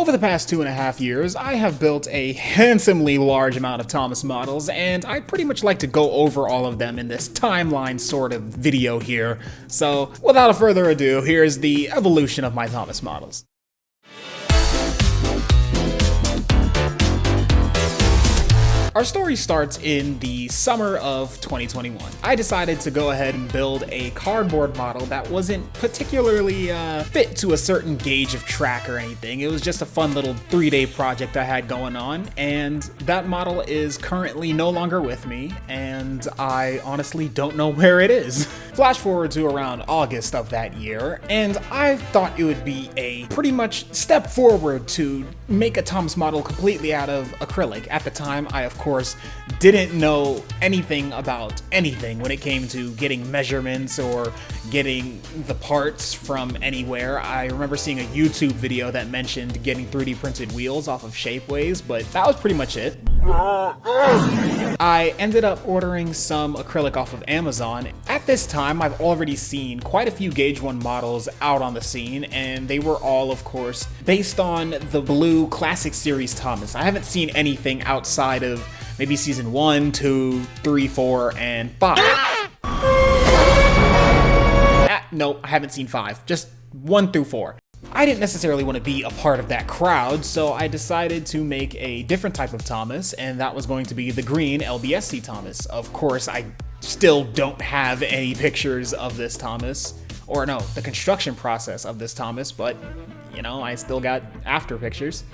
Over the past 2.5 years, I have built a handsomely large amount of Thomas models, and I pretty much like to go over all of them in this timeline sort of video here. So, without further ado, here's the evolution of my Thomas models. Our story starts in the summer of 2021. I decided to go ahead and build a cardboard model that wasn't particularly fit to a certain gauge of track or anything. It was just a fun little 3-day project I had going on, and that model is currently no longer with me, and I honestly don't know where it is. Flash forward to around August of that year, and I thought it would be a pretty much step forward to make a Thomas model completely out of acrylic. At the time, I of course didn't know anything about anything when it came to getting measurements or getting the parts from anywhere. I remember seeing a YouTube video that mentioned getting 3D printed wheels off of Shapeways, but that was pretty much it. I ended up ordering some acrylic off of Amazon. At this time, I've already seen quite a few Gauge 1 models out on the scene, and they were all, of course, based on the blue Classic Series Thomas. I haven't seen anything outside of maybe season 1, 2, 3, 4, and 5. Nope, I haven't seen 5, just 1 through 4. I didn't necessarily want to be a part of that crowd, so I decided to make a different type of Thomas, and that was going to be the green LBSC Thomas. Of course, I still don't have any pictures of this Thomas, or no, the construction process of this Thomas, but, you know, I still got after pictures.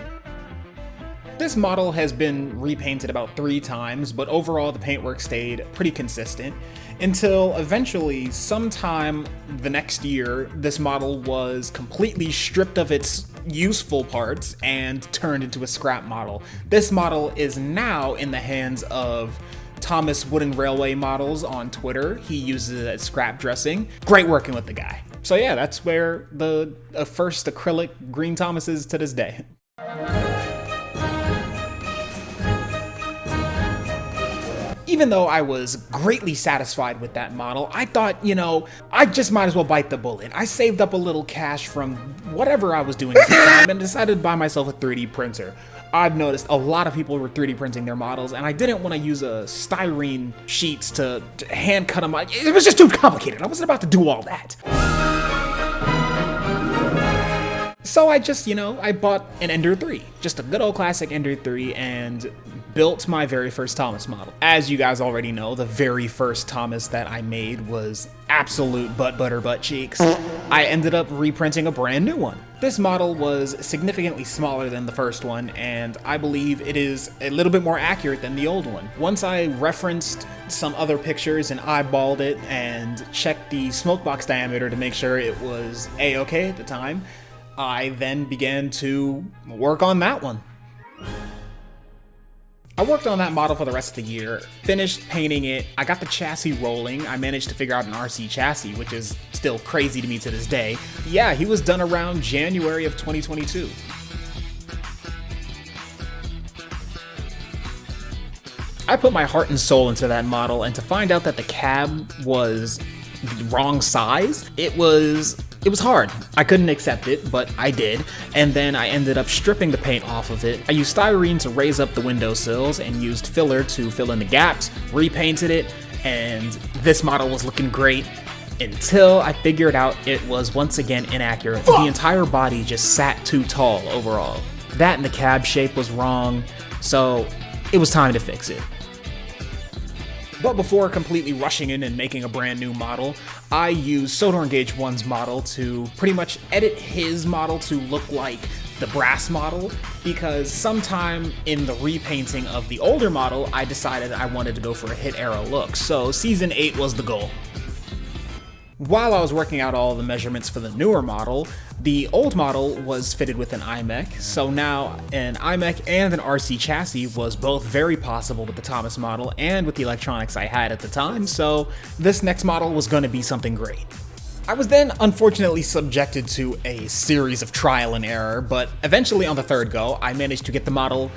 This model has been repainted about 3 times, but overall the paintwork stayed pretty consistent until eventually sometime the next year, this model was completely stripped of its useful parts and turned into a scrap model. This model is now in the hands of Thomas Wooden Railway Models on Twitter. He uses it as scrap dressing. Great working with the guy. So yeah, that's where the first acrylic green Thomas is to this day. Even though I was greatly satisfied with that model, I thought, you know, I just might as well bite the bullet. I saved up a little cash from whatever I was doing at the time and decided to buy myself a 3D printer. I've noticed a lot of people were 3D printing their models, and I didn't want to use styrene sheets to hand cut them. It was just too complicated. I wasn't about to do all that. So I just, I bought an Ender 3, just a good old classic Ender 3, and built my very first Thomas model. As you guys already know, the very first Thomas that I made was absolute butt cheeks. I ended up reprinting a brand new one. This model was significantly smaller than the first one, and I believe it is a little bit more accurate than the old one. Once I referenced some other pictures and eyeballed it and checked the smokebox diameter to make sure it was A-okay at the time, I then began to work on that one. I worked on that model for the rest of the year, finished painting it, I got the chassis rolling, I managed to figure out an RC chassis, which is still crazy to me to this day. Yeah, he was done around January of 2022. I put my heart and soul into that model, and to find out that the cab was the wrong size, it was hard. I couldn't accept it, but I did, and then I ended up stripping the paint off of it. I used styrene to raise up the windowsills and used filler to fill in the gaps, repainted it, and this model was looking great until I figured out it was once again inaccurate. The entire body just sat too tall overall. That and the cab shape was wrong, so it was time to fix it. But before completely rushing in and making a brand new model, I used Soldering Gauge 1's model to pretty much edit his model to look like the brass model, because sometime in the repainting of the older model, I decided I wanted to go for a hit arrow look, so season 8 was the goal. While I was working out all the measurements for the newer model, the old model was fitted with an iMech, so now an iMech and an RC chassis was both very possible with the Thomas model and with the electronics I had at the time, so this next model was going to be something great. I was then unfortunately subjected to a series of trial and error, but eventually on the 3rd go, I managed to get the model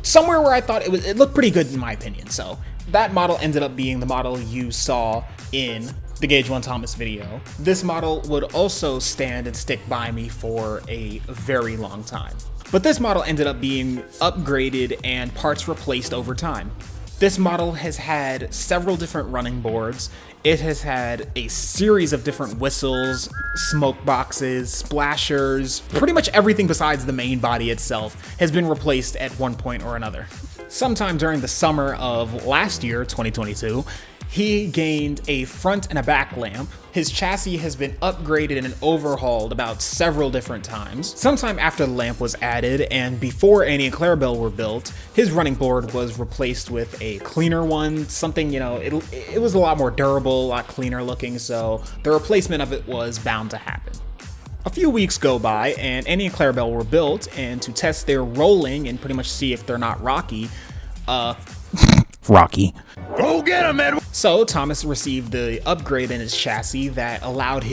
somewhere where I thought it looked pretty good in my opinion, so that model ended up being the model you saw in the Gauge 1 Thomas video. This model would also stand and stick by me for a very long time. But this model ended up being upgraded and parts replaced over time. This model has had several different running boards. It has had a series of different whistles, smoke boxes, splashers, pretty much everything besides the main body itself has been replaced at one point or another. Sometime during the summer of last year, 2022, he gained a front and a back lamp. His chassis has been upgraded and overhauled about several different times. Sometime after the lamp was added and before Annie and Clarabelle were built, his running board was replaced with a cleaner one, something, it was a lot more durable, a lot cleaner looking, so the replacement of it was bound to happen. A few weeks go by and Annie and Clarabelle were built, and to test their rolling and pretty much see if they're not rocky, Rocky. Go get him, Edward! So Thomas received the upgrade in his chassis that allowed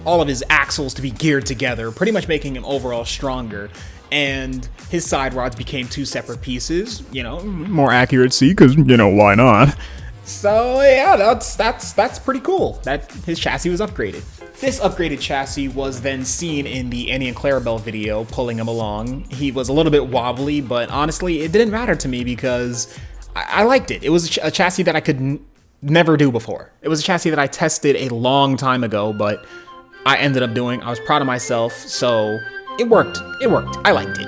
all of his axles to be geared together, pretty much making him overall stronger. And his side rods became two separate pieces, more accuracy, because, why not? So yeah, that's pretty cool that his chassis was upgraded. This upgraded chassis was then seen in the Annie and Clarabelle video, pulling him along. He was a little bit wobbly, but honestly, it didn't matter to me because I liked it. It was a chassis that I could never do before. It was a chassis that I tested a long time ago, but I ended up doing. I was proud of myself, so it worked. It worked. I liked it.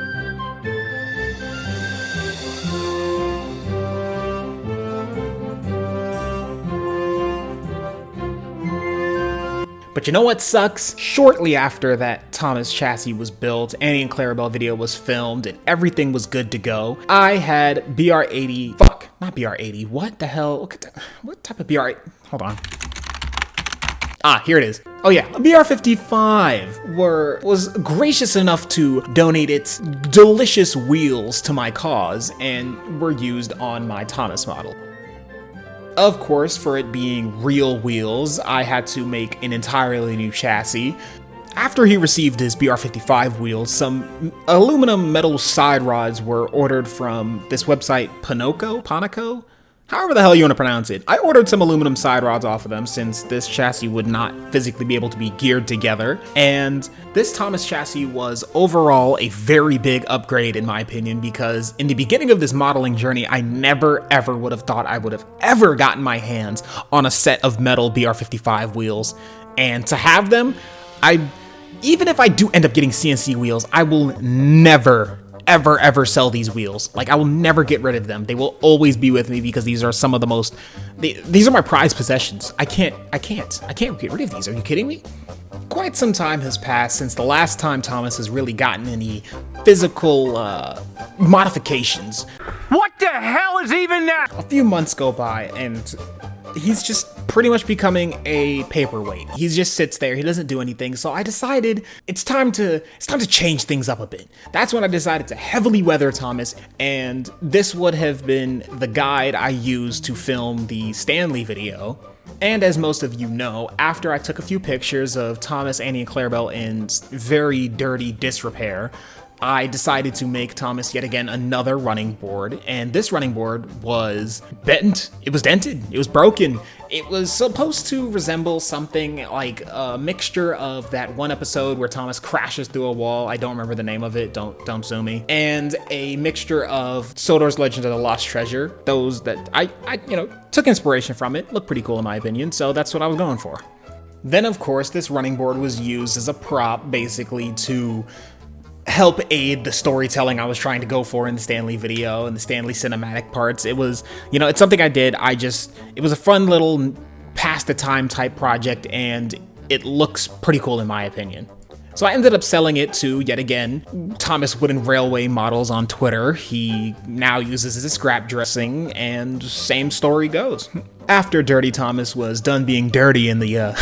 But you know what sucks? Shortly after that Thomas chassis was built, Annie and Clarabelle video was filmed, and everything was good to go, I had BR80, not BR80, what the hell, what type of BR8, hold on. Here it is. Oh yeah, BR55 was gracious enough to donate its delicious wheels to my cause, and were used on my Thomas model. Of course, for it being real wheels, I had to make an entirely new chassis. After he received his BR55 wheels, some aluminum metal side rods were ordered from this website, Panaco? However the hell you want to pronounce it. I ordered some aluminum side rods off of them since this chassis would not physically be able to be geared together. And this Thomas chassis was overall a very big upgrade in my opinion, because in the beginning of this modeling journey, I never ever would have thought I would have ever gotten my hands on a set of metal BR55 wheels. And to have them, even if I do end up getting CNC wheels, I will never ever sell these wheels. Like, I will never get rid of them. They will always be with me because these are some of the most, these are my prized possessions. I can't get rid of these. Are you kidding me? Quite some time has passed since the last time Thomas has really gotten any physical modifications. What the hell is even that? A few months go by and he's just pretty much becoming a paperweight. He just sits there, he doesn't do anything. So I decided it's time to change things up a bit. That's when I decided to heavily weather Thomas, and this would have been the guide I used to film the Stanley video. And as most of you know, after I took a few pictures of Thomas, Annie, and Clarabelle in very dirty disrepair, I decided to make Thomas yet again another running board, and this running board was bent. It was dented. It was broken. It was supposed to resemble something like a mixture of that one episode where Thomas crashes through a wall. I don't remember the name of it. Don't sue me. And a mixture of Sodor's Legend of the Lost Treasure. Those that I took inspiration from it. Looked pretty cool in my opinion, so that's what I was going for. Then of course this running board was used as a prop, basically to help aid the storytelling I was trying to go for in the Stanley video and the Stanley cinematic parts. It was, it's something I did. It was a fun little pass the time type project, and it looks pretty cool in my opinion. So I ended up selling it to, yet again, Thomas Wooden Railway Models on Twitter. He now uses it as scrap dressing, and same story goes. After Dirty Thomas was done being dirty in the,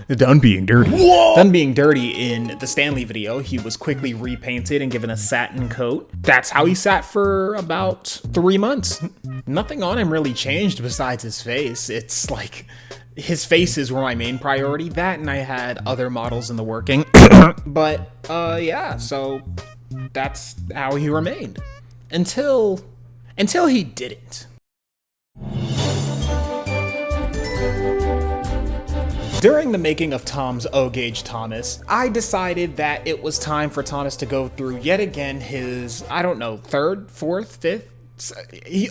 Done being dirty in the Stanley video, he was quickly repainted and given a satin coat. That's how he sat for about 3 months. Nothing on him really changed besides his face. It's like, his faces were my main priority. That, and I had other models in the working. But, yeah, so that's how he remained. Until he didn't. During the making of Tom's O-Gauge Thomas, I decided that it was time for Thomas to go through yet again his, I don't know, third, fourth, fifth,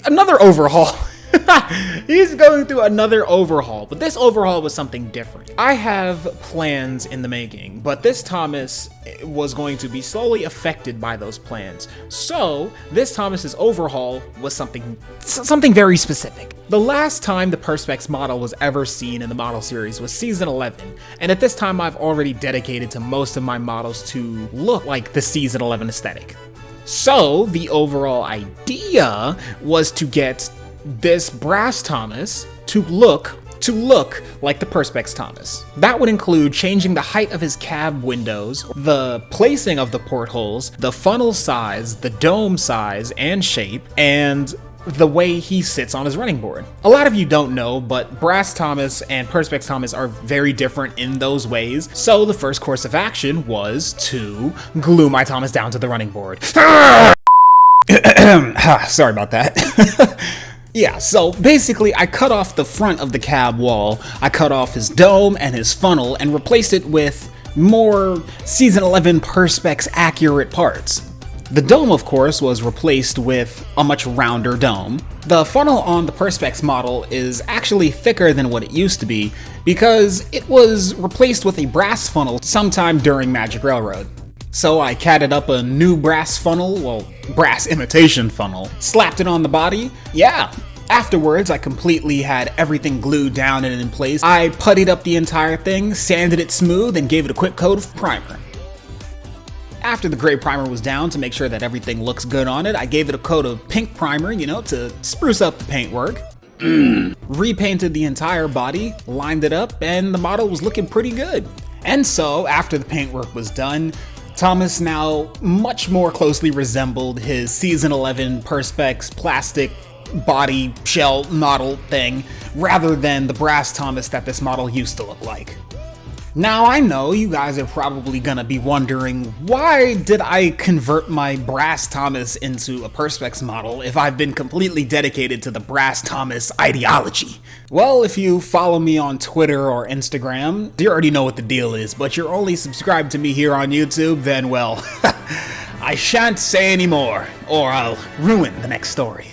another overhaul. He's going through another overhaul, but this overhaul was something different. I have plans in the making, but this Thomas was going to be slowly affected by those plans. So this Thomas's overhaul was something very specific. The last time the Perspex model was ever seen in the model series was season 11, and at this time I've already dedicated to most of my models to look like the season 11 aesthetic. So the overall idea was to get this brass Thomas to look like the Perspex Thomas. That would include changing the height of his cab windows, the placing of the portholes, the funnel size, the dome size and shape, and the way he sits on his running board. A lot of you don't know, but Brass Thomas and Perspex Thomas are very different in those ways, so the first course of action was to glue my Thomas down to the running board. Sorry about that. Yeah, so basically I cut off the front of the cab wall, I cut off his dome and his funnel and replaced it with more Season 11 Perspex accurate parts. The dome, of course, was replaced with a much rounder dome. The funnel on the Perspex model is actually thicker than what it used to be because it was replaced with a brass funnel sometime during Magic Railroad. So I catted up a new brass funnel, well, brass imitation funnel, slapped it on the body, yeah. Afterwards, I completely had everything glued down and in place. I puttied up the entire thing, sanded it smooth, and gave it a quick coat of primer. After the gray primer was down to make sure that everything looks good on it, I gave it a coat of pink primer, you know, to spruce up the paintwork. Repainted the entire body, lined it up, and the model was looking pretty good. And so, after the paintwork was done, Thomas now much more closely resembled his Season 11 Perspex plastic body shell model thing, rather than the brass Thomas that this model used to look like. Now I know you guys are probably gonna be wondering, why did I convert my brass Thomas into a Perspex model if I've been completely dedicated to the brass Thomas ideology? Well, if you follow me on Twitter or Instagram, you already know what the deal is, but you're only subscribed to me here on YouTube, then well, I shan't say any more, or I'll ruin the next story.